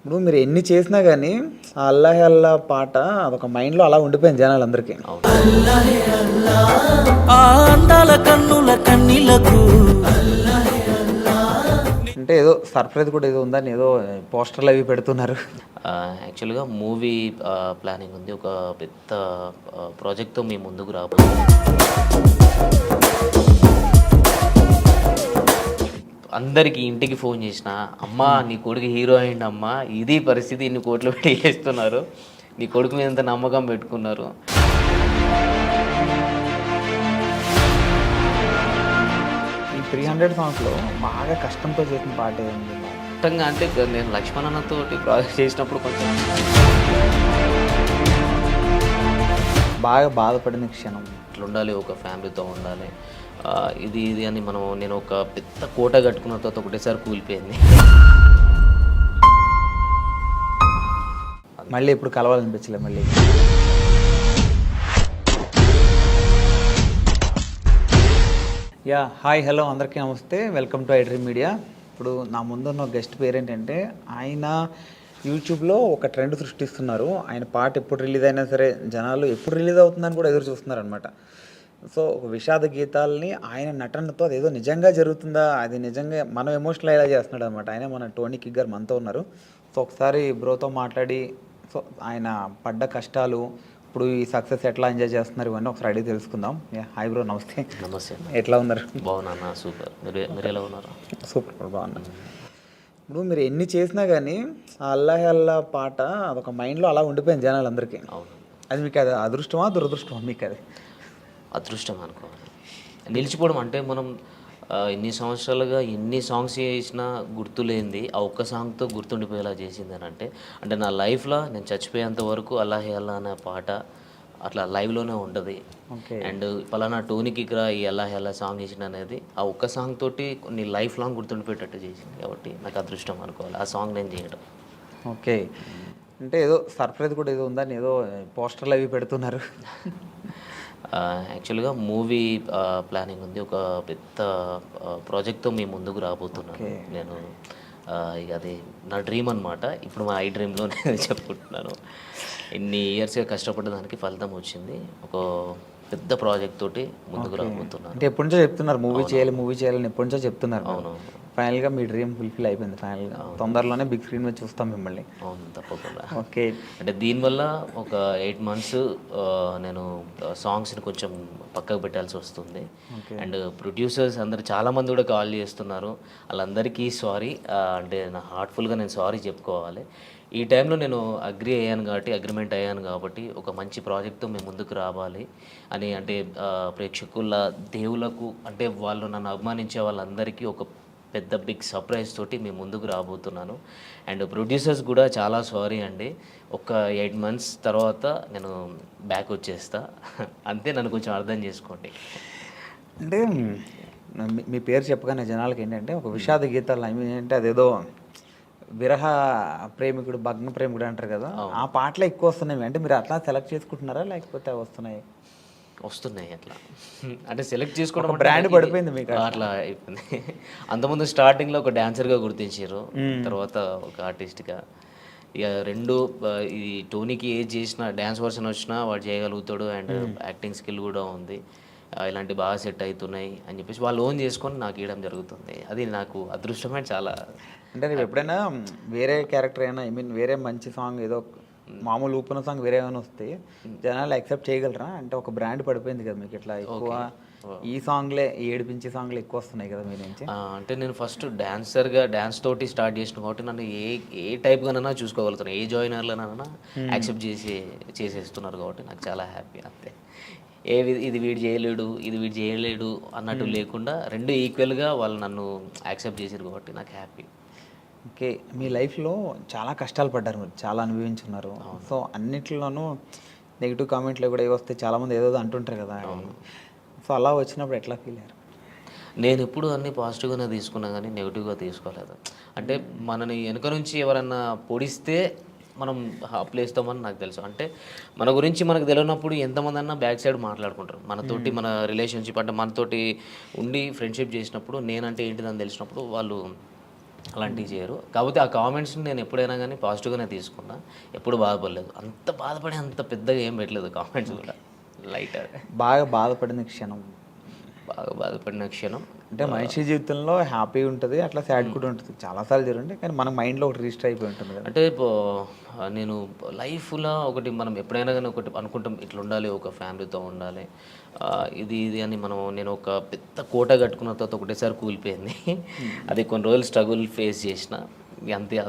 ఇప్పుడు మీరు ఎన్ని చేసినా గానీ, ఆ 'అల్లాహే అల్లా' పాట అదొక మైండ్‌లో అలా ఉండిపోయింది జనాలందరికీ. ఆ అందాల కన్నుల కన్నీలకు అంటే ఏదో సర్ప్రైజ్ కూడా ఏదో ఉందని ఏదో పోస్టర్‌లు అవి పెడుతున్నారు. యాక్చువల్‌గా మూవీ ప్లానింగ్ ఉంది. ఒక పెద్ద ప్రాజెక్ట్‌తో మీ ముందుకు రాబోతున్నాం. అందరికి ఇంటికి ఫోన్ చేసినా, "అమ్మా నీ కొడుకు హీరో అయిండమ్మా. ఇది పరిస్థితి ఇన్ని కోట్లు పెట్టి చేస్తున్నారు. నీ కొడుకు మీద ఎంత నమ్మకం పెట్టుకున్నారు." ఈ 300 సాంగ్స్‌లో బాగా కష్టంతో చేసిన పాట ఏముంది? మొత్తంగా అంటే నేను లక్ష్మణ్ అన్నతోటి ప్రాజెక్ట్ చేసినప్పుడు కొంచెం బాగా బాధపడిన క్షణం. ఇట్లుండాలి, ఒక ఫ్యామిలీతో ఉండాలి. ఇది అని నేను ఒక పెద్ద కోట కట్టుకున్న తర్వాత ఒకటేసారి కూలిపోయింది. మళ్ళీ ఎప్పుడు కలవాలనిపించలే మళ్ళీ. హాయ్ హలో అందరికీ నమస్తే, వెల్కమ్ టు ఐడ్రీమ్ మీడియా. ఇప్పుడు నా ముందున్న గెస్ట్ పేరేంటంటే, ఆయన యూట్యూబ్లో ఒక ట్రెండ్ సృష్టిస్తున్నారు. ఆయన పాట ఎప్పుడు రిలీజ్ అయినా సరే జనాలు ఎప్పుడు రిలీజ్ అవుతుందని కూడా ఎదురు చూస్తున్నారు అనమాట. సో ఒక విషాద గీతాలని ఆయన నటనతో అదేదో నిజంగా జరుగుతుందా, అది నిజంగా మనం ఎమోషనల్ అయ్యేలా చేస్తున్నాడు అనమాట. ఆయన మన టోనీ కిగ్ గారు మనతో ఉన్నారు. సో ఒకసారి బ్రోతో మాట్లాడి, సో ఆయన పడ్డ కష్టాలు, ఇప్పుడు ఈ సక్సెస్ ఎట్లా ఎంజాయ్ చేస్తున్నారు, ఇవన్నీ ఒకసారి అడిగి తెలుసుకుందాం. హాయ్ బ్రో, నమస్తే. నమస్తే. ఎట్లా ఉన్నారు? బాగున్నా, సూపర్. మీరు ఎలా ఉన్నారు? సూపర్ బ్రో, బాగున్నా. ఇప్పుడు మీరు ఎన్ని చేసినా కానీ ఆ 'అల్లాహే అల్లా' పాట అదొక మైండ్లో అలా ఉండిపోయింది జనాలందరికీ. అవును. అది మీకు అది అదృష్టమా దురదృష్టమా మీకు? అది అదృష్టం అనుకోవాలి. నిలిచిపోవడం అంటే మనం ఇన్ని సంవత్సరాలుగా ఎన్ని సాంగ్స్ చేసినా గుర్తులేంది ఆ ఒక్క సాంగ్తో గుర్తుండిపోయేలా చేసింది అని అంటే నా లైఫ్లో నేను చచ్చిపోయేంత వరకు 'అల్లాహే అల్లా' అనే పాట అట్లా లైవ్లోనే ఉంటుంది. ఓకే. అండ్ పలానా టోనీకి ఇక్కడ ఈ 'అల్లాహే అల్లా' సాంగ్ చేసిన అనేది ఆ ఒక్క సాంగ్ తోటి కొన్ని లైఫ్ లాంగ్ గుర్తుండిపోయేటట్టు చేసింది. కాబట్టి నాకు అదృష్టం అనుకోవాలి ఆ సాంగ్ నేను చేయడం. ఓకే. అంటే ఏదో సర్ప్రైజ్ కూడా ఏదో ఉందని ఏదో పోస్టర్లు అవి పెడుతున్నారు. యాక్చువల్గా మూవీ ప్లానింగ్ ఉంది. ఒక పెద్ద ప్రాజెక్ట్తో మీ ముందుకు రాబోతున్నాను నేను. ఇక అది నా డ్రీమ్ అనమాట. ఇప్పుడు మా డ్రీమ్లో నేను చెప్పుకుంటున్నాను. ఇన్ని ఇయర్స్గా కష్టపడ్డ దానికి ఫలితం వచ్చింది. ఒక పెద్ద ప్రాజెక్ట్ తోటి ముందుకు రాబోతున్నాను. అంటే ఎప్పటి నుంచో చెప్తున్నారు మూవీ చేయాలని ఎప్పటి నుంచో చెప్తున్నారు. అవును. ఫైనల్గా మీ డ్రీమ్ ఫుల్ఫిల్ అయిపోయింది. ఫైనల్గా తొందరలోనే బిగ్ స్క్రీన్ మీద చూస్తాం మిమ్మల్ని. అవును, తప్పకుండా. ఓకే. అంటే దీనివల్ల ఒక 8 months నేను సాంగ్స్ని కొంచెం పక్కకు పెట్టాల్సి వస్తుంది. అండ్ ప్రొడ్యూసర్స్ అందరు చాలామంది కూడా కాల్ చేస్తున్నారు. వాళ్ళందరికీ సారీ. అంటే నా హార్ట్ఫుల్గా నేను సారీ చెప్పుకోవాలి. ఈ టైంలో నేను అగ్రిమెంట్ అయ్యాను కాబట్టి ఒక మంచి ప్రాజెక్ట్తో మేము ముందుకు రావాలి అని, అంటే ప్రేక్షకుల దేవులకు, అంటే వాళ్ళు నన్ను అభిమానించే వాళ్ళందరికీ ఒక పెద్ద బిగ్ సర్ప్రైజ్ తోటి మేము ముందుకు రాబోతున్నాను. అండ్ ప్రొడ్యూసర్స్ కూడా చాలా సారీ అండి. ఒక 8 months తర్వాత నేను బ్యాక్ వచ్చేస్తా. అంతే, నన్ను కొంచెం అర్థం చేసుకోండి. అంటే మీ పేరు చెప్పగానే జనాలకి ఏంటంటే ఒక విషాద గీతాలు అంటే అదేదో విరహ ప్రేమికుడు, భగ్న ప్రేమికుడు అంటారు కదా, ఆ పాటలు ఎక్కువ వస్తున్నాయి. అంటే మీరు అట్లా సెలెక్ట్ చేసుకుంటున్నారా లేకపోతే వస్తున్నాయి? అట్లా అంటే సెలెక్ట్ చేసుకోవడం బ్రాండ్ పడిపోయింది మీకు అట్లా అయిపోయింది. అంతకుముందు స్టార్టింగ్లో ఒక డాన్సర్గా గుర్తించారు, తర్వాత ఒక ఆర్టిస్ట్గా. ఇక రెండు, ఈ టోనీకి ఏది చేసినా డ్యాన్స్ వర్షన్ వచ్చినా వాడు చేయగలుగుతాడు. అండ్ యాక్టింగ్ స్కిల్ కూడా ఉంది. ఇలాంటి బాగా సెట్ అవుతున్నాయి అని చెప్పేసి వాళ్ళు ఓన్ చేసుకొని నాకు ఇవ్వడం జరుగుతుంది. అది నాకు అదృష్టమే చాలా. అంటే రేపు ఎప్పుడైనా వేరే క్యారెక్టర్ అయినా, వేరే మంచి సాంగ్, ఏదో మామూలు ఊపున సాంగ్ వేరే ఏమైనా వస్తే జనాలు యాక్సెప్ట్ చేయగలరా? అంటే ఒక బ్రాండ్ పడిపోయింది కదా మీకు, ఇట్లా ఎక్కువ ఈ సాంగ్లే, ఏడిపించే సాంగ్లు ఎక్కువ వస్తున్నాయి కదా మీ నుంచి. అంటే నేను ఫస్ట్ డాన్సర్గా డ్యాన్స్ తోటి స్టార్ట్ చేసిన కాబట్టి నన్ను ఏ టైప్గానైనా చూసుకోగలుగుతాను. ఏ జాయినర్లనైనా యాక్సెప్ట్ చేసేస్తున్నారు కాబట్టి నాకు చాలా హ్యాపీ. అంతే, ఇది వీడు చేయలేడు అన్నట్టు లేకుండా రెండు ఈక్వల్గా వాళ్ళు నన్ను యాక్సెప్ట్ చేశారు కాబట్టి నాకు హ్యాపీ. ఓకే. మీ లైఫ్లో చాలా కష్టాలు పడ్డారు, మీరు చాలా అనుభవించున్నారు. సో అన్నిట్లోనూ నెగిటివ్ కామెంట్లు కూడా ఏవి వస్తే చాలామంది ఏదో అంటుంటారు కదా. సో అలా వచ్చినప్పుడు ఎట్లా ఫీల్ అయ్యారు? నేను ఎప్పుడు అన్నీ పాజిటివ్గానే తీసుకున్నా కానీ నెగిటివ్గా తీసుకోలేదు. అంటే మనని వెనుక నుంచి ఎవరన్నా పొడిస్తే మనం అప్లేస్తామని నాకు తెలుసు. అంటే మన గురించి మనకు తెలియనప్పుడు ఎంతమంది అన్నా బ్యాక్ సైడ్ మాట్లాడుకుంటారు. మనతోటి మన రిలేషన్షిప్, అంటే మనతోటి ఉండి ఫ్రెండ్షిప్ చేసినప్పుడు నేనంటే ఏంటిదని తెలిసినప్పుడు వాళ్ళు అలాంటివి చేయరు. కాకపోతే ఆ కామెంట్స్ని నేను ఎప్పుడైనా కానీ పాజిటివ్గానే తీసుకున్నా, ఎప్పుడు బాధపడలేదు. అంత బాధపడి అంత పెద్దగా ఏం పెట్టలేదు కామెంట్స్ కూడా, లైట్. బాగా బాధపడిన క్షణం? బాగా బాధపడిన క్షణం అంటే మనిషి జీవితంలో హ్యాపీ ఉంటుంది, అట్లా సాడ్ కూడా ఉంటుంది, చాలాసార్లు జరుగుతుంది, కానీ మన మైండ్లో ఒకటి రిజిస్టర్ అయిపోయి ఉంటుంది కదా. అంటే నేను లైఫ్లో ఒకటి మనం ఎప్పుడైనా కానీ ఒకటి అనుకుంటాం, ఇట్లా ఉండాలి, ఒక ఫ్యామిలీతో ఉండాలి, ఇది అని నేను ఒక పెద్ద కోట కట్టుకున్న తర్వాత ఒకటేసారి కూలిపోయింది. అది కొన్ని రోజులు స్ట్రగుల్ ఫేస్ చేసిన,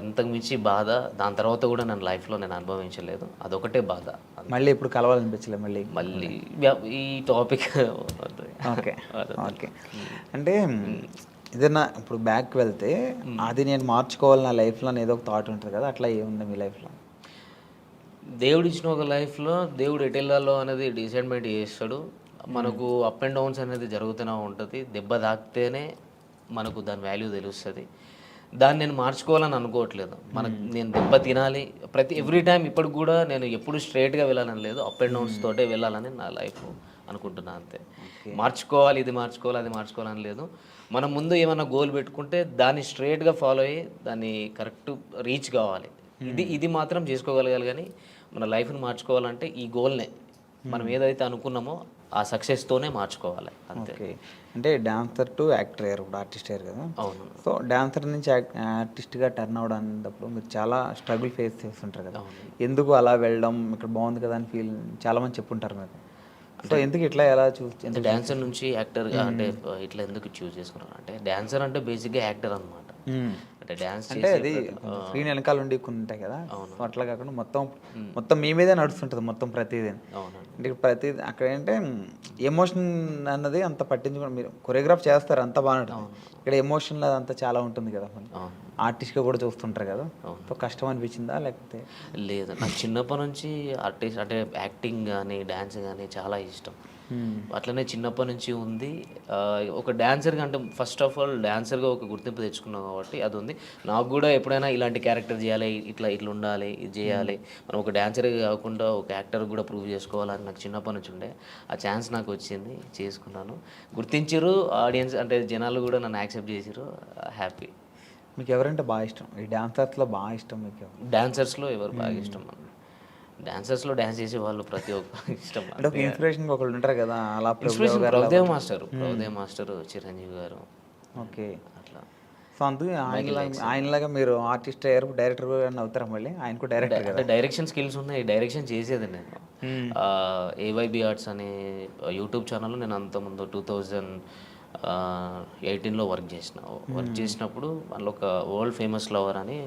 అంతకుమించి బాధ దాని తర్వాత కూడా నేను లైఫ్లో అనుభవించలేదు. అదొకటే బాధ. మళ్ళీ ఇప్పుడు కలవాలనిపించలేదు మళ్ళీ ఈ టాపిక్. Okay okay. అంటే ఏదైనా ఇప్పుడు బ్యాక్ వెళ్తే అది నేను మార్చుకోవాలి నా లైఫ్లో అని ఏదో ఒక థాట్ ఉంటుంది కదా, అట్లా ఏముంది మీ లైఫ్లో? దేవుడు ఇచ్చిన ఒక లైఫ్లో దేవుడు ఎటు వెళ్ళాలో అనేది డిసైడ్మెంట్ చేస్తాడు. మనకు అప్ అండ్ డౌన్స్ అనేది జరుగుతూనే ఉంటుంది. దెబ్బ తాకితేనే మనకు దాని వాల్యూ తెలుస్తుంది. దాన్ని నేను మార్చుకోవాలని అనుకోవట్లేదు. నేను దెబ్బ తినాలి ఎవ్రీ టైం. ఇప్పటికి కూడా నేను ఎప్పుడు స్ట్రైట్గా వెళ్ళాలని లేదు, అప్ అండ్ డౌన్స్ తోటే వెళ్ళాలని నా లైఫ్ అనుకుంటున్నా అంతే. మార్చుకోవాలి, ఇది మార్చుకోవాలి, అది మార్చుకోవాలని లేదు. మనం ముందు ఏమన్నా గోల్ పెట్టుకుంటే దాన్ని స్ట్రైట్గా ఫాలో అయ్యి దాన్ని కరెక్ట్ రీచ్ కావాలి. ఇది మాత్రం చేసుకోగలగాలి. కానీ మన లైఫ్ని మార్చుకోవాలంటే ఈ గోల్నే మనం ఏదైతే అనుకున్నామో ఆ సక్సెస్తోనే మార్చుకోవాలి అంతే. అంటే డాన్సర్ టు యాక్టర్ అయ్యారు, ఇప్పుడు ఆర్టిస్ట్ అయ్యారు కదా. అవును. సో డాన్సర్ నుంచి ఆర్టిస్ట్గా టర్న్ అవడానికి మీరు చాలా స్ట్రగుల్ ఫేస్ చేస్తుంటారు కదా. ఎందుకు అలా వెళ్ళడం, ఇక్కడ బాగుంది కదా అని ఫీల్ చాలామంది చెప్పుంటారు మీరు. సో ఎందుకు ఇట్లా ఎలా అంటే డాన్సర్ నుంచి యాక్టర్గా అంటే ఇట్లా ఎందుకు చూస్ చేసుకున్నాను అంటే, డాన్సర్ అంటే బేసిక్గా యాక్టర్ అనమాట. అంటే డాన్స్ అంటే అది స్క్రీన్ వెనకాల ఉండి కొన్ని ఉంటాయి కదా, అట్లా కాకుండా మొత్తం మీ మీదే నడుస్తుంటుంది మొత్తం ప్రతిదీ. అంటే ప్రతిదీ అక్కడ ఏంటంటే ఎమోషన్ అన్నది అంత పట్టించుకోండి, మీరు కొరియోగ్రాఫ్ చేస్తారు అంత బాగుంటుంది, ఇక్కడ ఎమోషన్ అంతా చాలా ఉంటుంది కదా. ఆర్టిస్ట్గా కూడా చూస్తుంటారు కదా, సో కష్టం అనిపించిందా లేకపోతే? లేదు, నాకు చిన్నప్పటి నుంచి ఆర్టిస్ట్ అంటే యాక్టింగ్ కానీ డ్యాన్స్ కానీ చాలా ఇష్టం. అట్లనే చిన్నప్పటి నుంచి ఉంది. ఒక డాన్సర్గా అంటే ఫస్ట్ ఆఫ్ ఆల్ డాన్సర్గా ఒక గుర్తింపు తెచ్చుకున్నాం కాబట్టి అది ఉంది. నాకు కూడా ఎప్పుడైనా ఇలాంటి క్యారెక్టర్ చేయాలి, ఇట్లా ఉండాలి, ఇది చేయాలి, మనం ఒక డాన్సర్గా కాకుండా ఒక యాక్టర్ కూడా ప్రూవ్ చేసుకోవాలని నాకు చిన్నప్పటి నుంచి ఉండే. ఆ ఛాన్స్ నాకు వచ్చింది, చేసుకున్నాను. గుర్తించారు ఆడియన్స్, అంటే జనాలు కూడా నన్ను యాక్సెప్ట్ చేసారు. హ్యాపీ. మీకు ఎవరంటే బాగా ఇష్టం? ఈ డాన్సర్స్లో బాగా ఇష్టం మీకు? డాన్సర్స్లో ఎవరు బాగా ఇష్టం? డాన్సర్స్లో డాన్స్ చేసే వాళ్ళు ప్రతి ఒక్క ఇష్టం. అంటే ఒక ఇన్స్పిరేషన్ ఒకళ్ళు ఉంటారు కదా, అలా ప్రభుదేవ్ మాస్టర్, చిరంజీవి గారు. ఓకే, అట్లా. సో అందుకే ఆయనలాగా మీరు ఆర్టిస్ట్ అయ్యారు, డైరెక్టర్ అవుతారా? మళ్ళీ ఆయన కూడా డైరెక్టర్ అంటే డైరెక్షన్ స్కిల్స్ ఉన్నాయి, డైరెక్షన్ చేసేది నేను. ఏవైబి ఆర్ట్స్ అనే యూట్యూబ్ ఛానల్లో నేను అంతకుముందు 2018లో వర్క్ చేసినప్పుడు అందులో ఒక వరల్డ్ ఫేమస్ లవర్ అని,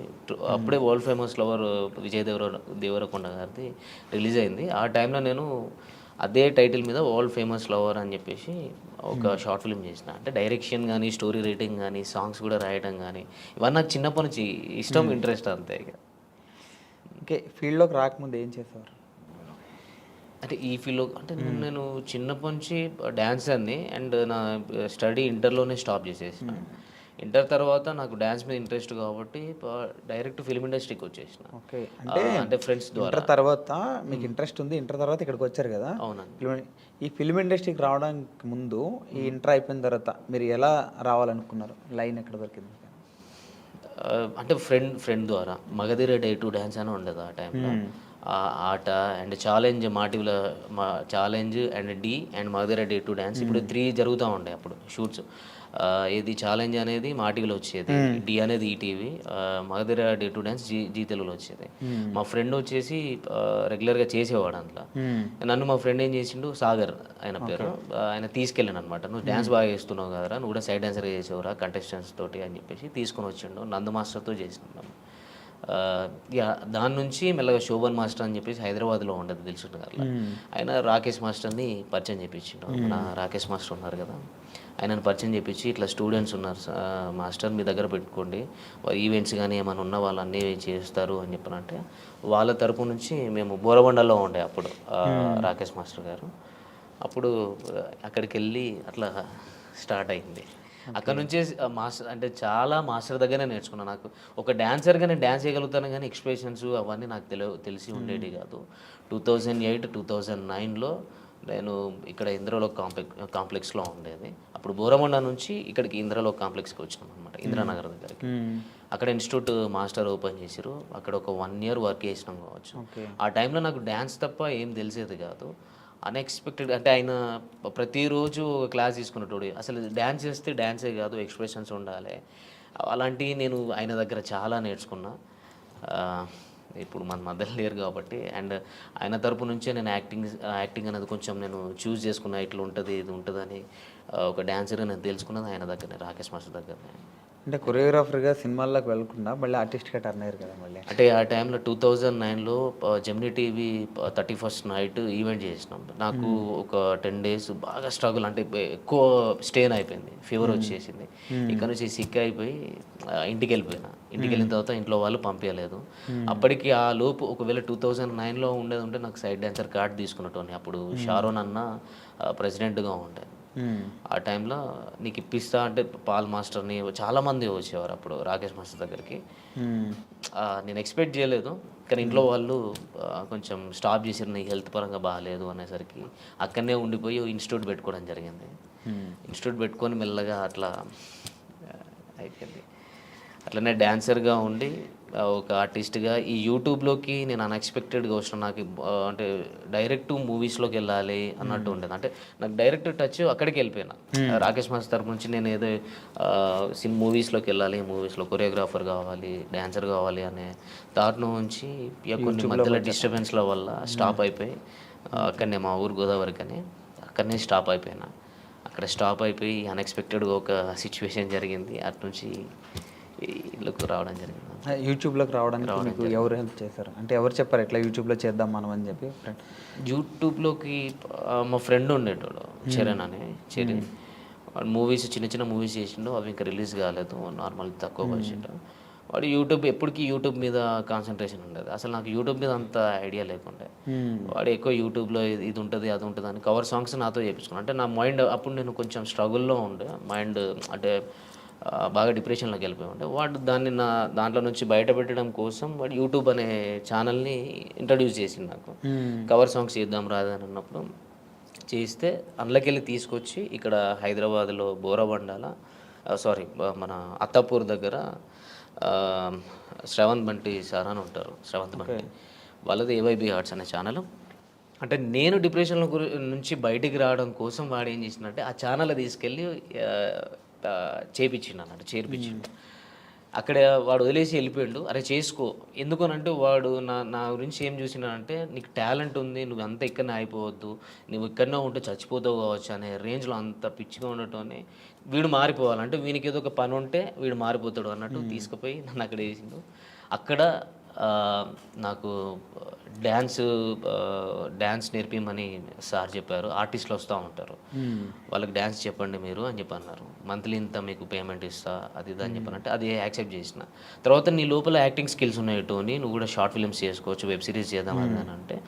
అప్పుడే world famous lover Vijay Deverakonda గారిది రిలీజ్ అయింది. ఆ టైంలో నేను అదే టైటిల్ మీద వరల్డ్ ఫేమస్ లవర్ అని చెప్పేసి ఒక షార్ట్ ఫిల్మ్ చేసిన. అంటే డైరెక్షన్ కానీ, స్టోరీ రైటింగ్ కానీ, సాంగ్స్ కూడా రాయడం కానీ, ఇవన్నీ నాకు చిన్నప్పటి నుంచి ఇష్టం, ఇంట్రెస్ట్ అంతే. ఇక ఓకే, ఫీల్డ్లోకి రాకముందు ఏం చేసేవారు? అంటే ఈ ఫీల్డ్లో అంటే నేను చిన్నప్పటి నుంచి డ్యాన్సర్ని, అండ్ నా స్టడీ ఇంటర్లోనే స్టాప్ చేసేసిన. ఇంటర్ తర్వాత నాకు డ్యాన్స్ మీద ఇంట్రెస్ట్ కాబట్టి డైరెక్ట్ ఫిల్మ్ ఇండస్ట్రీకి వచ్చేసిన. ఓకే, అంటే ఫ్రెండ్స్ ద్వారా. ఇంటర్ తర్వాత మీకు ఇంట్రెస్ట్ ఉంది, ఇంటర్ తర్వాత ఇక్కడికి వచ్చారు కదా. అవునండి. ఈ ఫిల్మ్ ఇండస్ట్రీకి రావడానికి ముందు, ఈ ఇంటర్ అయిపోయిన తర్వాత మీరు ఎలా రావాలనుకున్నారు? లైన్ ఎక్కడ దొరికింది? అంటే ఫ్రెండ్ ద్వారా మగధీర డే టు డ్యాన్స్ అని ఉండదు ఆ టైంలో. Aata and challenge, challenge and Dhee and Magadheera dare to dance, ఇప్పుడు 3 జరుగుతూ ఉండే అప్పుడు షూట్స్. ఇది ఛాలెంజ్ అనేది మా టీవీలో వచ్చేది, డి అనేది ETV, Magadheera dare to dance Zee తెలుగులో వచ్చేది. మా ఫ్రెండ్ వచ్చేసి రెగ్యులర్గా చేసేవాడు అందులో. నన్ను మా ఫ్రెండ్ ఏం చేసిండు, సాగర్ ఆయన పేరు, ఆయన తీసుకెళ్ళాను అనమాట. నువ్వు డ్యాన్స్ బాగా చేస్తున్నావు కదరా, నువ్వు కూడా సైడ్ డాన్సర్గా చేసేవరా కంటెస్టెంట్స్ తోటి అని చెప్పేసి తీసుకొని వచ్చిండు. నందు మాస్టర్తో చేసినాం. దాని నుంచి మెల్లగా శోభన్ మాస్టర్ అని చెప్పేసి హైదరాబాద్లో ఉండదు తెలుసుంటు గారు, ఆయన రాకేష్ మాస్టర్ని పరిచయం చేయించిండు. మన రాకేష్ మాస్టర్ ఉన్నారు కదా, ఆయనను పరిచయం చేయించి ఇట్లా స్టూడెంట్స్ ఉన్నారు మాస్టర్, మీ దగ్గర పెట్టుకోండి, ఈవెంట్స్ కానీ ఏమైనా ఉన్న వాళ్ళు అన్నీ చేస్తారు అని చెప్పనంటే, వాళ్ళ తరపు నుంచి మేము బోరబండలో ఉండే అప్పుడు రాకేష్ మాస్టర్ గారు. అప్పుడు అక్కడికి వెళ్ళి అట్లా స్టార్ట్ అయింది. అక్కడ నుంచే మాస్టర్ అంటే చాలా మాస్టర్ దగ్గరనే నేర్చుకున్నాను. నాకు ఒక డాన్సర్గా నేను డ్యాన్స్ చేయగలుగుతాను కానీ ఎక్స్ప్రెషన్స్ అవన్నీ నాకు తెలిసి ఉండేవి కాదు. 2008, 2009లో నేను ఇక్కడ ఇంద్రలో కాంప్లెక్స్లో ఉండేది. అప్పుడు బోరమండ నుంచి ఇక్కడికి ఇంద్రలో కాంప్లెక్స్కి వచ్చినాం అనమాట, ఇంద్రానగర్ దగ్గరికి. అక్కడ ఇన్స్టిట్యూట్ మాస్టర్ ఓపెన్ చేసిరు. అక్కడ ఒక 1 ఇయర్ వర్క్ చేసినాం కావచ్చు. ఓకే. ఆ టైంలో నాకు డ్యాన్స్ తప్ప ఏం తెలిసేది కాదు. అన్ఎక్స్‌పెక్టెడ్ అంటే ఆయన ప్రతిరోజు క్లాస్ తీసుకునేటోడు. అసలు డ్యాన్స్ చేస్తే డ్యాన్సే కాదు ఎక్స్‌ప్రెషన్స్ ఉండాలి. అలాంటివి నేను ఆయన దగ్గర చాలా నేర్చుకున్నా. ఆహ్, ఇప్పుడు మన మధ్యలో లేరు కాబట్టి అండ్ ఆయన తరపు నుంచే నేను యాక్టింగ్ అనేది కొంచెం నేను చూజ్ చేసుకున్నా. ఇట్లా ఉంటుంది, ఇది ఉంటదని. ఒక డాన్సర్‌గా నేను తెలుసుకున్నది ఆయన దగ్గరనే, రాకేష్ మాస్టర్ దగ్గరనే. అంటే కొరియోగ్రాఫర్గా సినిమాల్లోకి వెళ్ళకుండా మళ్ళీ ఆర్టిస్ట్గా టర్న్ అయ్యారు కదా మళ్ళీ. అంటే ఆ టైంలో 2009లో Gemini TV 31st night event చేసినాం. నాకు ఒక 10 డేస్ బాగా స్ట్రగుల్, అంటే ఎక్కువ స్టెయిన్ అయిపోయింది, ఫీవర్ వచ్చేసింది. ఇక్కడ నుంచి సిక్ అయిపోయి ఇంటికి వెళ్ళిపోయినా. ఇంటికి వెళ్ళిన తర్వాత ఇంట్లో వాళ్ళు పంపించలేదు. అప్పటికి ఆ లోపు ఒకవేళ 2009లో ఉండేది ఉంటే నాకు సైడ్ డాన్సర్ కార్డ్ తీసుకున్నట్టు. అప్పుడు షారోన్ అన్న ప్రెసిడెంట్గా ఉండే. ఆ టైంలో నీకు ఇప్పిస్తా అంటే పాల్ మాస్టర్ని చాలామంది వచ్చేవారు అప్పుడు రాకేష్ మాస్టర్ దగ్గరికి. నేను ఎక్స్పెక్ట్ చేయలేదు, కానీ ఇంట్లో వాళ్ళు కొంచెం స్టాప్ చేసారు, నీకు హెల్త్ పరంగా బాగాలేదు అనేసరికి అక్కడనే ఉండిపోయి ఇన్స్టిట్యూట్ పెట్టుకోవడం జరిగింది. ఇన్స్టిట్యూట్ పెట్టుకొని మెల్లగా అట్లా అయిపోయింది. అట్లనే డాన్సర్గా ఉండి ఒక ఆర్టిస్ట్గా ఈ యూట్యూబ్లోకి నేను అన్ఎక్స్పెక్టెడ్గా వచ్చిన. నాకు అంటే డైరెక్ట్ మూవీస్లోకి వెళ్ళాలి అన్నట్టు ఉండేది. అంటే నాకు డైరెక్ట్ టచ్ అక్కడికి వెళ్ళిపోయినా. రాకేష్ మాస్టర్ తరపు నుంచి నేను ఏదో మూవీస్లోకి వెళ్ళాలి, మూవీస్లో కొరియోగ్రాఫర్ కావాలి, డాన్సర్ కావాలి అనే థాట్ నుంచి ఇక కొన్ని మధ్యలో డిస్టర్బెన్స్ల వల్ల స్టాప్ అయిపోయి అక్కడనే మా ఊరు గోదావరికి అని అక్కడనే స్టాప్ అయిపోయినా. అక్కడ స్టాప్ అయిపోయి అన్ఎక్స్పెక్టెడ్గా ఒక సిచ్యువేషన్ జరిగింది. అటు నుంచి ఇళ్ళకు రావడం జరిగింది. యూట్యూబ్లోకి రావడానికి మీకు ఎవరు హెల్ప్ చేశారు? అంటే ఎవరు చెప్పారు ఇట్లా యూట్యూబ్లో చేద్దాం మనం అని చెప్పి? యూట్యూబ్లోకి మా ఫ్రెండ్ ఉండేటోడు, చరణ్ అని. వాడు మూవీస్ చిన్న చిన్న మూవీస్ చేసిండు, అవి ఇంకా రిలీజ్ కాలేదు, నార్మల్ తక్కువ బడ్జెట్. వాడు ఎప్పటికీ యూట్యూబ్ మీద కాన్సన్ట్రేషన్ ఉండేది. అసలు నాకు యూట్యూబ్ మీద అంత ఐడియా లేకుండే. వాడు ఎక్కువ యూట్యూబ్లో ఇది ఉంటుంది అది ఉంటుంది అని కవర్ సాంగ్స్ నాతో చేయించుకున్నాను. అంటే నా మైండ్ అప్పుడు నేను కొంచెం స్ట్రగుల్లో ఉండే, మైండ్ అంటే బాగా డిప్రెషన్లోకి వెళ్ళిపోయి ఉండే. వాడు దాంట్లో నుంచి బయటపెట్టడం కోసం వాడు యూట్యూబ్ అనే ఛానల్ని ఇంట్రడ్యూస్ చేసింది నాకు. కవర్ సాంగ్స్ చేద్దాం రాదని అన్నప్పుడు చేస్తే అందులోకి వెళ్ళి తీసుకొచ్చి ఇక్కడ హైదరాబాద్లో బోరబండాల మన అత్తాపూర్ దగ్గర శ్రవంత్ బంటి సార్ అని ఉంటారు, శ్రవంత్ బంటి. వాళ్ళది ఏవైబీ ఆర్ట్స్ అనే ఛానల్. అంటే నేను డిప్రెషన్లో నుంచి బయటికి రావడం కోసం వాడు ఏం చేసిందంటే ఆ ఛానల్ తీసుకెళ్ళి చేపించిండు అన్నట్టు, చేర్పించిండు. అక్కడ వాడు వదిలేసి వెళ్ళిపోయాడు. అరే చేసుకో, ఎందుకనంటే వాడు నా గురించి ఏం చూసినాడంటే నీకు టాలెంట్ ఉంది, నువ్వు అంతా ఇక్కడనే అయిపోవద్దు, నువ్వు ఇక్కడనే ఉంటే చచ్చిపోతావు కావచ్చు అనే రేంజ్లో అంత పిచ్చిగా ఉండటం. వీడు మారిపోవాలంటే వీనికి ఏదో ఒక పని ఉంటే వీడు మారిపోతాడు అన్నట్టు తీసుకుపోయి నన్ను అక్కడ వేసిండు. అక్కడ నాకు డ్యాన్స్ నేర్పిమని సార్ చెప్పారు. ఆర్టిస్టులు వస్తూ ఉంటారు, వాళ్ళకి డ్యాన్స్ చెప్పండి మీరు అని చెప్పి అన్నారు. మంత్లీ ఇంత మీకు పేమెంట్ ఇస్తా అది ఇది అని చెప్పానంటే అది యాక్సెప్ట్ చేసిన. తర్వాత నీ లోపల యాక్టింగ్ స్కిల్స్ ఉన్నాయి టోనీ, నువ్వు కూడా షార్ట్ ఫిల్మ్స్ చేసుకోవచ్చు, వెబ్ సిరీస్ చేద్దాం అని అంటే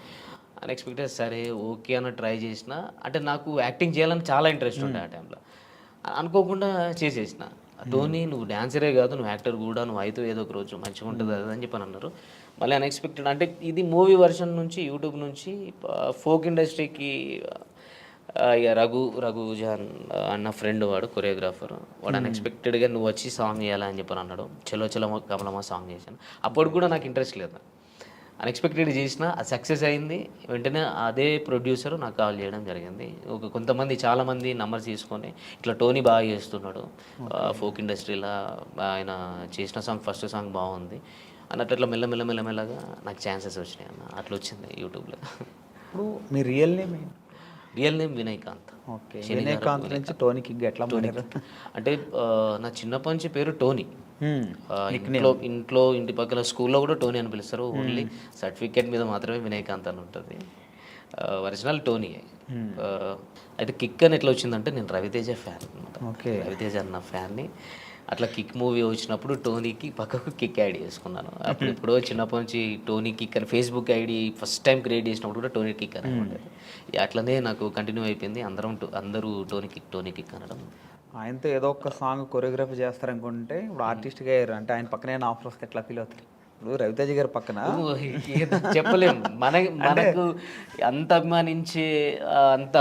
అన్ఎక్స్పెక్టెడ్ సరే ఓకే అన్న ట్రై చేసిన. అంటే నాకు యాక్టింగ్ చేయాలని చాలా ఇంట్రెస్ట్ ఉండే ఆ టైంలో. అనుకోకుండా చేసేసిన. టోనీ నువ్వు డాన్సరే కాదు, నువ్వు యాక్టర్ కూడా, నువ్వు అయితే ఏదో ఒక రోజు మంచిగా ఉంటుంది అది అని చెప్పని అన్నారు. మళ్ళీ అన్ఎక్స్పెక్టెడ్ అంటే ఇది మూవీ వర్షన్ నుంచి యూట్యూబ్ నుంచి ఫోక్ ఇండస్ట్రీకి ఇక రఘుజాన్ అన్న ఫ్రెండ్, వాడు కొరియోగ్రాఫర్. వాడు అన్ఎక్స్పెక్టెడ్గా నువ్వు వచ్చి సాంగ్ చేయాలని చెప్పని అన్నాడు. చలో చలో కమలమ్మ సాంగ్ చేశాను. అప్పుడు కూడా నాకు ఇంట్రెస్ట్ లేదు, అన్ఎక్స్పెక్టెడ్ చేసిన, అది సక్సెస్ అయింది. వెంటనే అదే ప్రొడ్యూసర్ నాకు కాల్ చేయడం జరిగింది. చాలామంది నంబర్స్ తీసుకొని ఇట్లా టోనీ బాగా చేస్తున్నాడు ఫోక్ ఇండస్ట్రీలో, ఆయన చేసిన సాంగ్ ఫస్ట్ సాంగ్ బాగుంది అన్నట్టు అట్లా మెల్లమెల్లగా నాకు ఛాన్సెస్ వచ్చినాయి అన్న. అట్లా వచ్చింది యూట్యూబ్లో. ఇప్పుడు మీ real name Vinayakanth. Okay, Vinayakanth నుంచి టోనీకి ఎట్లా మారారు? అంటే నా చిన్నప్పటి నుంచి పేరు టోనీ. ఇంటి పక్కల స్కూల్లో కూడా టోనీ అని పిలుస్తారు. ఓన్లీ సర్టిఫికేట్ మీద మాత్రమే వినయకాంత్ అని ఉంటుంది. Original Tony. అయితే కిక్ అని ఎట్లా వచ్చిందంటే నేను రవితేజ ఫ్యాన్ అనమాట. రవితేజ అన్న ఫ్యాన్ని. అట్లా కిక్ మూవీ వచ్చినప్పుడు టోనీకి పక్కకు కిక్ యాడ్ చేసుకున్నాను. అప్పుడు ఎప్పుడో చిన్నప్పటి నుంచి టోనీ కిక్ అని Facebook ID first time create చేసినప్పుడు కూడా టోనీ కిక్ అని ఉండేది. అట్లనే నాకు కంటిన్యూ అయిపోయింది. అందరూ టోనీ కిక్ అనడం. ఆయనతో ఏదో ఒక సాంగ్ కొరియోగ్రఫీ చేస్తారనుకుంటే ఇప్పుడు ఆర్టిస్ట్గా అయ్యారు అంటే ఆయన పక్కనే ఆఫర్ వస్తే ఎట్లా ఫీల్ అవుతారు? ఇప్పుడు రవితేజ గారి పక్కన చెప్పలేము. మనకు అంత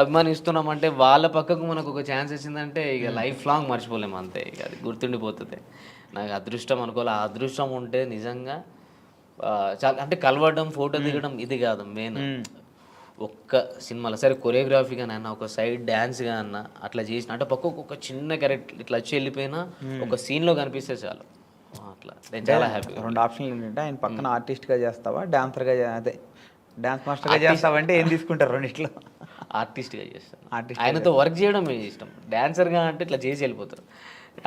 అభిమానిస్తున్నామంటే వాళ్ళ పక్కకు మనకు ఒక ఛాన్స్ వచ్చిందంటే ఇక లైఫ్ లాంగ్ మర్చిపోలేము అంతే. ఇక అది గుర్తుండిపోతుంది. నాకు అదృష్టం అనుకోవాలి. ఆ అదృష్టం ఉంటే నిజంగా చాలా అంటే కలవడం, ఫోటో దిగడం ఇది కాదు మెయిన్. ఒక్క సినిమాలో సరే కొరియోగ్రఫీగా అన్న, ఒక సైడ్ డ్యాన్స్గా అన్న అట్లా చేసిన అంటే పక్కకు ఒక చిన్న క్యారెక్టర్ ఇట్లా వచ్చి వెళ్ళిపోయినా ఒక సీన్లో కనిపిస్తే చాలు. అట్లా నేను చాలా హ్యాపీ. 2 ఆప్షన్లు ఏంటంటే ఆయన పక్కన ఆర్టిస్ట్గా చేస్తావా, డాన్సర్గా అదే డాన్స్ మాస్టర్గా చేస్తావంటే ఏం తీసుకుంటారు రెండిట్లో? ఆర్టిస్ట్గా చేస్తాను. ఆయనతో వర్క్ చేయడం ఇష్టం. డాన్సర్గా అంటే ఇట్లా చేసి వెళ్ళిపోతారు.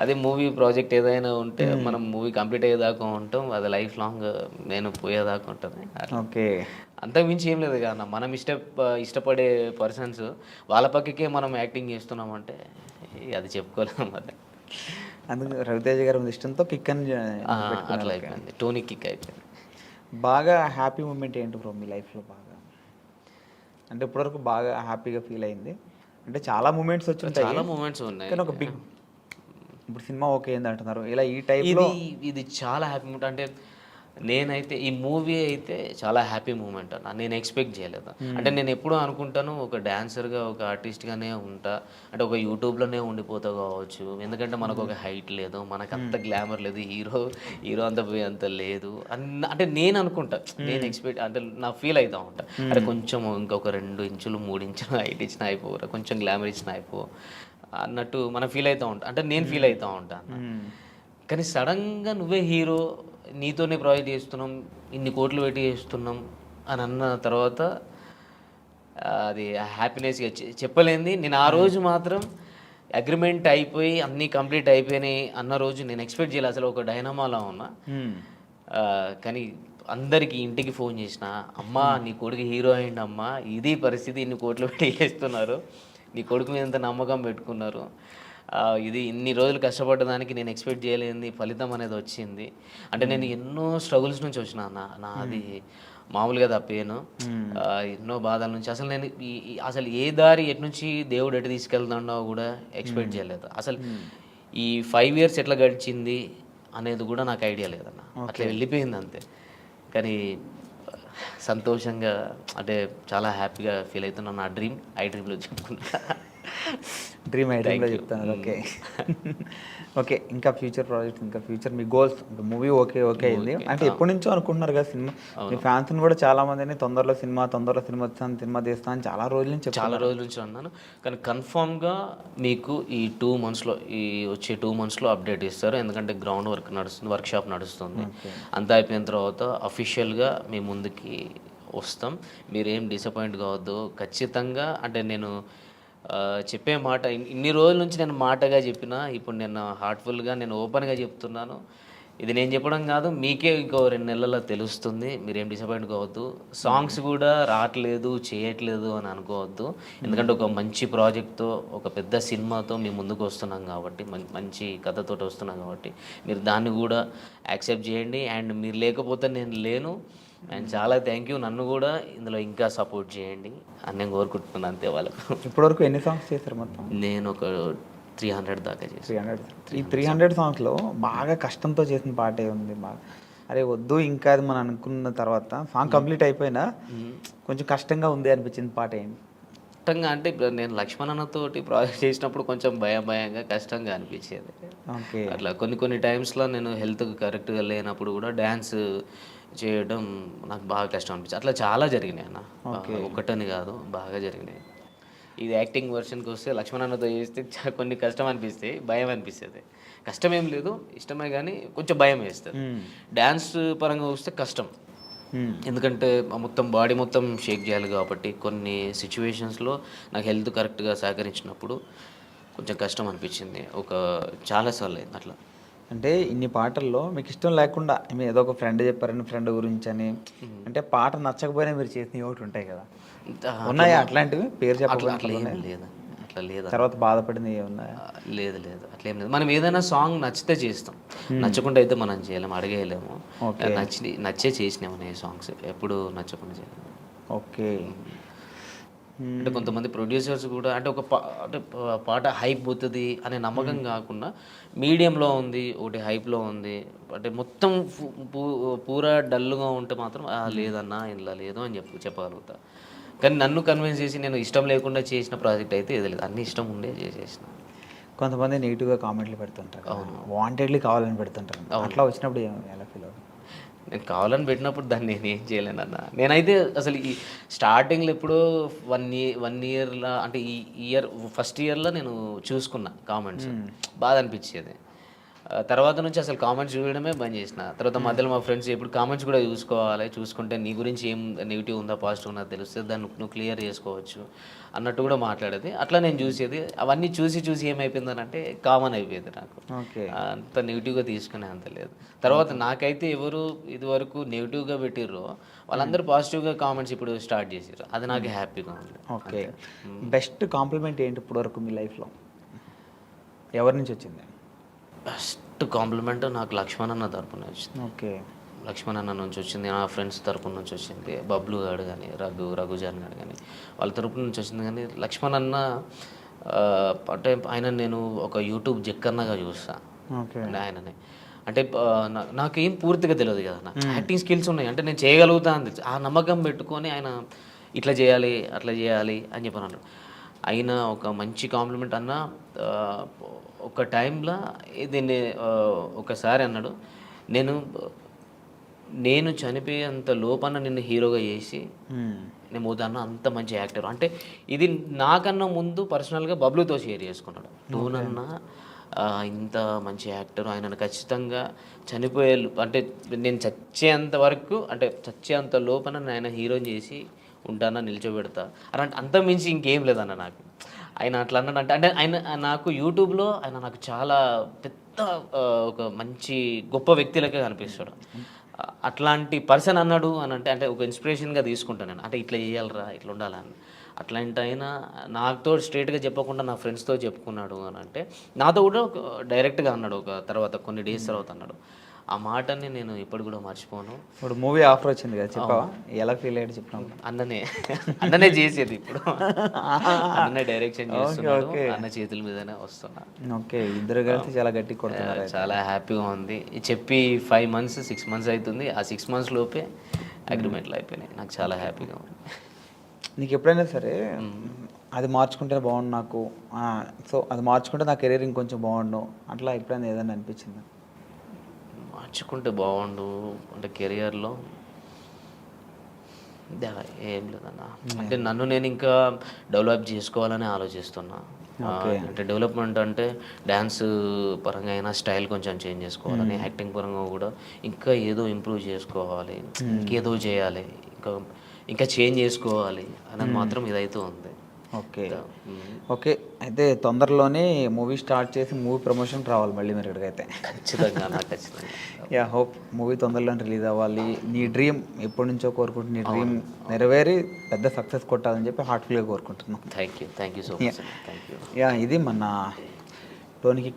అదే మూవీ ప్రాజెక్ట్ ఏదైనా ఉంటే మనం మూవీ కంప్లీట్ అయ్యేదాకా ఉంటాం. అది లైఫ్ లాంగ్ నేను పోయేదాకా ఉంటుంది. ఓకే, అంతకు మించి ఏం లేదు కదా. మనం ఇష్టపడే పర్సన్స్ వాళ్ళ పక్కకే మనం యాక్టింగ్ చేస్తున్నామంటే అది చెప్పుకోలేము. అది అందుకు రవితేజ గారి మీద ఇష్టంతో కిక్ అని అట్లా అయిపోయింది. టోనీ కిక్ అయిపోయింది. బాగా హ్యాపీ మూమెంట్ ఏంటి బ్రో మీ లైఫ్లో? బాగా అంటే ఇప్పటివరకు బాగా హ్యాపీగా ఫీల్ అయింది అంటే చాలా మూమెంట్స్ వచ్చి ఉంటాయి, చాలా మూమెంట్స్ ఉన్నాయి. కానీ ఒక బిగ్ ఇప్పుడు సినిమా ఓకే ఏంది అంటున్నారు ఇలా ఈ టైప్లో ఇది చాలా హ్యాపీ మూమెంట్. అంటే నేనైతే ఈ మూవీ అయితే చాలా హ్యాపీ మూమెంట్ అన్న. నేను ఎక్స్పెక్ట్ చేయలేదు. అంటే నేను ఎప్పుడూ అనుకుంటాను ఒక డాన్సర్గా, ఒక ఆర్టిస్ట్గానే ఉంటా, అంటే ఒక యూట్యూబ్లోనే ఉండిపోతా కావచ్చు. ఎందుకంటే మనకు ఒక హైట్ లేదు, మనకు అంత గ్లామర్ లేదు, హీరో అంత లేదు అంటే నేను అనుకుంటా. నేను ఎక్స్పెక్ట్ అంటే నా ఫీల్ అవుతా ఉంటా, అంటే కొంచెం ఇంకొక 2 ఇంచులు 3 ఇంచులు హైట్ ఇచ్చినా అయిపోరా, కొంచెం గ్లామర్ ఇచ్చినా అయిపో అన్నట్టు మనం ఫీల్ అవుతూ ఉంటాం. అంటే నేను ఫీల్ అవుతూ ఉంటాను. కానీ సడన్గా నువ్వే హీరో, నీతోనే ప్రాజెక్ట్ చేస్తున్నాం, ఇన్ని కోట్లు పెట్టి చేస్తున్నాం అని అన్న తర్వాత అది హ్యాపీనెస్గా చెప్పలేంది. నేను ఆ రోజు మాత్రం అగ్రిమెంట్ అయిపోయి అన్నీ కంప్లీట్ అయిపోయినాయి అన్న రోజు నేను ఎక్స్పెక్ట్ చేయలేదు. అసలు ఒక డైనమాలో ఉన్నా. కానీ అందరికీ ఇంటికి ఫోన్ చేసిన, అమ్మా నీ కొడుకు హీరో అయింది అమ్మా, ఇది పరిస్థితి, ఇన్ని కోట్లు పెట్టి చేస్తున్నారు, నీ కొడుకు మీద ఎంత నమ్మకం పెట్టుకున్నారు, ఇది ఇన్ని రోజులు కష్టపడ్డదానికి నేను ఎక్స్పెక్ట్ చేయలేని ఫలితం అనేది వచ్చింది. అంటే నేను ఎన్నో స్ట్రగుల్స్ నుంచి వచ్చిన నాది మామూలుగా తప్పేను. ఎన్నో బాధల నుంచి అసలు నేను అసలు ఏ దారి ఎటు నుంచి దేవుడు ఎటు తీసుకెళ్తాడో కూడా ఎక్స్పెక్ట్ చేయలేదు. అసలు ఈ 5 years ఎట్లా గడిచింది అనేది కూడా నాకు ఐడియా లేదన్న. అట్లా వెళ్ళిపోయింది అంతే. కానీ సంతోషంగా అంటే చాలా హ్యాపీగా ఫీల్ అవుతున్నాను. నా డ్రీమ్ ఐ డ్రీమ్లో చెప్పుకుంటా. డ్రీమ్ ఐటెంలో చెప్తాను. ఓకే ఓకే, ఇంకా ఫ్యూచర్ ప్రాజెక్ట్, ఇంకా ఫ్యూచర్ మీ గోల్స్? మూవీ ఓకే అయింది అంటే ఎప్పటి నుంచో అనుకుంటున్నారు కదా సినిమా. మీ ఫ్యాన్స్ని కూడా చాలా మందిని తొందరలో సినిమా సినిమా తీస్తాను అని చాలా రోజుల నుంచి అన్నాను. కానీ కన్ఫామ్గా మీకు ఈ 2 monthsలో, ఈ వచ్చే 2 monthsలో అప్డేట్ ఇస్తారు. ఎందుకంటే గ్రౌండ్ వర్క్ నడుస్తుంది, వర్క్షాప్ నడుస్తుంది. అంతా అయిపోయిన తర్వాత అఫీషియల్గా మీ ముందుకి వస్తాం. మీరేం డిసప్పాయింట్ కావద్దు ఖచ్చితంగా. అంటే నేను చెప్పే మాట ఇన్ని రోజుల నుంచి నేను మాటగా చెప్పినా, ఇప్పుడు నేను హార్ట్ఫుల్గా నేను ఓపెన్గా చెప్తున్నాను. ఇది నేను చెప్పడం కాదు, మీకే ఇంకో 2 నెలల్లో తెలుస్తుంది. మీరేం డిసప్పాయింట్ కావద్దు. సాంగ్స్ కూడా రావట్లేదు, చేయట్లేదు అని అనుకోవద్దు. ఎందుకంటే ఒక మంచి ప్రాజెక్ట్తో, ఒక పెద్ద సినిమాతో మీ ముందుకు వస్తున్నాం కాబట్టి, మంచి కథతో వస్తున్నాం కాబట్టి మీరు దాన్ని కూడా యాక్సెప్ట్ చేయండి. అండ్ మీరు లేకపోతే నేను లేను. అండ్ చాలా థ్యాంక్ యూ. నన్ను కూడా ఇందులో ఇంకా సపోర్ట్ చేయండి అని నేను కోరుకుంటున్నాను అంతే. వాళ్ళకు ఇప్పటివరకు ఎన్ని సాంగ్స్ చేశారు మొత్తం? నేను ఒక 300 దాకా చేశాను. ఈ 300 సాంగ్స్లో బాగా కష్టంతో చేసిన పాటే ఉంది. బాగా అరే వద్దు ఇంకా అది మనం అనుకున్న తర్వాత సాంగ్ కంప్లీట్ అయిపోయినా కొంచెం కష్టంగా ఉంది అనిపించింది పాట ఏంటి? కష్టంగా అంటే ఇప్పుడు నేను లక్ష్మణ్ అన్నతోటి ప్రాజెక్ట్ చేసినప్పుడు కొంచెం భయంగా కష్టంగా అనిపించేది. అట్లా కొన్ని టైమ్స్లో నేను హెల్త్ కరెక్ట్గా లేనప్పుడు కూడా డ్యాన్స్ చేయడం నాకు బాగా కష్టం అనిపించింది. అట్లా చాలా జరిగినాయి అన్న, ఒకటని కాదు, బాగా జరిగినాయి. ఇది యాక్టింగ్ వర్షన్కి వస్తే లక్ష్మణ్ అన్నతో చేస్తే కొన్ని కష్టం అనిపిస్తాయి, భయం అనిపిస్తుంది. కష్టం ఏం లేదు, ఇష్టమే, కానీ కొంచెం భయం వేస్తుంది. డ్యాన్స్ పరంగా వస్తే కష్టం, ఎందుకంటే బాడీ మొత్తం షేక్ చేయాలి కాబట్టి కొన్ని సిచ్యువేషన్స్లో నాకు హెల్త్ కరెక్ట్గా సహకరించినప్పుడు కొంచెం కష్టం అనిపించింది. చాలాసార్లు అయింది అట్లా. అంటే ఇన్ని పాటల్లో మీకు ఇష్టం లేకుండా మీరు ఏదో ఒక ఫ్రెండ్ చెప్పారని ఫ్రెండ్ గురించి అని, అంటే పాట నచ్చకపోయినా మీరు చేసినవి ఒకటి ఉంటాయి కదా, ఉన్నాయా అట్లాంటివి? పేరు చెప్పాలి లేదా? అట్లా లేదా? తర్వాత బాధపడింది ఏమున్నాయా? లేదు అట్లేం లేదు. మనం ఏదైనా సాంగ్ నచ్చితే చేస్తాం, నచ్చకుండా అయితే మనం చేయలేము, అడిగేయలేము. నచ్చే చేసినాము నేను సాంగ్స్, ఎప్పుడు నచ్చకుండా చేయలేము. ఓకే, అంటే కొంతమంది ప్రొడ్యూసర్స్ కూడా అంటే అంటే పాట హైప్ పోతుంది అనే నమ్మకం కాకుండా మీడియంలో ఉంది, ఒకటి హైప్లో ఉంది, అంటే మొత్తం పూరా డల్గా ఉంటే మాత్రం లేదన్నా ఇలా లేదు అని చెప్పగలుగుతా. కానీ నన్ను కన్విన్స్ చేసి నేను ఇష్టం లేకుండా చేసిన ప్రాజెక్ట్ అయితే ఏది లేదు, అన్ని ఇష్టం ఉండే చేసేసిన. కొంతమంది నెగిటివ్గా కామెంట్లు పెడుతుంటారు, వాంటెడ్లీ కావాలని పెడుతుంటారు. అట్లా వచ్చినప్పుడు ఎలా ఫీల్ అవుతుంది? నేను కావాలని పెట్టినప్పుడు దాన్ని నేను ఏం చేయలేనన్న. నేనైతే అసలు ఈ స్టార్టింగ్లో ఎప్పుడో 1 ఇయర్లో అంటే ఈ ఫస్ట్ ఇయర్లో నేను చూసుకున్నా కామెంట్స్, బాధ అనిపించేది. తర్వాత నుంచి అసలు కామెంట్స్ చూడడమే బంద్ చేసిన. తర్వాత మధ్యలో మా ఫ్రెండ్స్ ఎప్పుడు కామెంట్స్ కూడా చూసుకోవాలి, చూసుకుంటే నీ గురించి ఏం నెగిటివ్ ఉందా పాజిటివ్ ఉందా తెలుస్తుంది, దాన్ని నువ్వు క్లియర్ చేసుకోవచ్చు అన్నట్టు కూడా మాట్లాడేది. అట్లా నేను చూసేది. అవన్నీ చూసి ఏమైపోయిందని అంటే కామన్ అయిపోయింది నాకు. అంత నెగిటివ్గా తీసుకునే అంత లేదు. తర్వాత నాకైతే ఎవరు ఇదివరకు నెగిటివ్గా పెట్టిర్రో వాళ్ళందరూ పాజిటివ్గా కామెంట్స్ ఇప్పుడు స్టార్ట్ చేసారు, అది నాకు హ్యాపీగా ఉంది. ఓకే, బెస్ట్ కాంప్లిమెంట్ ఏంటి ఇప్పుడు వరకు మీ లైఫ్లో, ఎవరి నుంచి వచ్చింది? బెస్ట్ కాంప్లిమెంట్ నాకు లక్ష్మణ్ అన్న తరపున వచ్చింది. ఓకే, లక్ష్మణ్ అన్న నుంచి వచ్చింది, నా ఫ్రెండ్స్ తరపున నుంచి వచ్చింది, బబ్లు గారు కానీ రఘుజాన్ గారు కానీ వాళ్ళ తరపున నుంచి వచ్చింది. కానీ లక్ష్మణ్ అన్న అంటే ఆయన నేను ఒక యూట్యూబ్ జక్కన్నగా చూస్తాను. అంటే ఆయననే అంటే నాకేం పూర్తిగా తెలియదు కదా, నాకు యాక్టింగ్ స్కిల్స్ ఉన్నాయి అంటే నేను చేయగలుగుతా అని ఆ నమ్మకం పెట్టుకొని ఆయన ఇట్లా చేయాలి అట్లా చేయాలి అని చెప్పాను. అయినా ఒక మంచి కాంప్లిమెంట్ అన్న. ఒక టైంలో దీన్ని ఒకసారి అన్నాడు, నేను చనిపోయేంత లోపల నిన్ను హీరోగా చేసి నేను పోతాను, అంత మంచి యాక్టర్. అంటే ఇది నాకన్నా ముందు పర్సనల్గా బబ్లుతో షేర్ చేసుకున్నాడు. నువ్వునన్నా ఇంత మంచి యాక్టర్, ఆయనను ఖచ్చితంగా చనిపోయే అంటే నేను చచ్చేంత వరకు అంటే చచ్చేంత లోపల ఆయన హీరోని చేసి ఉంటానా, నిల్చోబెడతా అలాంటి అంత మించి ఇంకేం లేదన్న నాకు. ఆయన అట్లా అన్నాడు అంటే ఆయన నాకు యూట్యూబ్లో ఆయన నాకు చాలా పెద్ద ఒక మంచి గొప్ప వ్యక్తిలకే కనిపిస్తాడు. అట్లాంటి పర్సన్ అన్నాడు అని అంటే ఒక ఇన్స్పిరేషన్గా తీసుకుంటాను నేను. అంటే ఇట్లా చేయాలరా, ఇట్లా ఉండాలని. అట్లాంటి అయినా నాతో స్ట్రేట్గా చెప్పకుండా నా ఫ్రెండ్స్తో చెప్పుకున్నాడు అని అంటే నాతో కూడా డైరెక్ట్గా అన్నాడు. ఒక తర్వాత కొన్ని డేస్ తర్వాత అన్నాడు. ఆ మాటని నేను ఇప్పుడు కూడా మర్చిపోను. ఇప్పుడు మూవీ ఆఫర్ వచ్చింది కదా, చెప్పావా ఎలా ఫీల్ అయ్యాడు? చెప్పినావు. అన్ననే చేసేది, ఇప్పుడు అన్ననే డైరెక్షన్ చేస్తున్నాడు, అన్న చేతుల మీదనే వస్తున్నా. ఓకే, ఇద్దరు కలిసి చాలా గట్టి కొడుతున్నారు. చాలా హ్యాపీగా ఉంది. చెప్పి 5 months 6 months అవుతుంది. ఆ 6 months లోపే అగ్రిమెంట్లు అయిపోయినాయి. నాకు చాలా హ్యాపీగా ఉంది. నీకు ఎప్పుడైనా సరే అది మార్చుకుంటే బాగుండు నాకు, సో అది మార్చుకుంటే నా కెరీర్ ఇంకొంచెం బాగుండు అట్లా ఎప్పుడైనా ఏదైనా అనిపించిందా? మార్చుకుంటే బాగుండు అంటే కెరియర్లో ఏం లేదన్న. అంటే నన్ను నేను ఇంకా డెవలప్ చేసుకోవాలని ఆలోచిస్తున్నా. అంటే డెవలప్మెంట్ అంటే డ్యాన్స్ పరంగా అయినా స్టైల్ కొంచెం చేంజ్ చేసుకోవాలని, యాక్టింగ్ పరంగా కూడా ఇంకా ఏదో ఇంప్రూవ్ చేసుకోవాలి, ఇంకేదో చేయాలి, ఇంకా చేంజ్ చేసుకోవాలి అనేది మాత్రం ఇదైతే ఉంది. ఓకే ఓకే, అయితే తొందరలోనే మూవీ స్టార్ట్ చేసి మూవీ ప్రమోషన్ రావాలి మళ్ళీ మీరు ఇక్కడికైతే. ఖచ్చితంగా ఖచ్చితంగా. యా, హోప్ మూవీ తొందరలోనే రిలీజ్ అవ్వాలి. నీ డ్రీమ్ ఎప్పటి నుంచో కోరుకుంటున్నా, నీ డ్రీమ్ నెరవేరి పెద్ద సక్సెస్ కొట్టాలని చెప్పి హార్ట్ఫుల్గా కోరుకుంటున్నాను. Thank you so much. Thank you. Yeah, ఇది మన టోనీ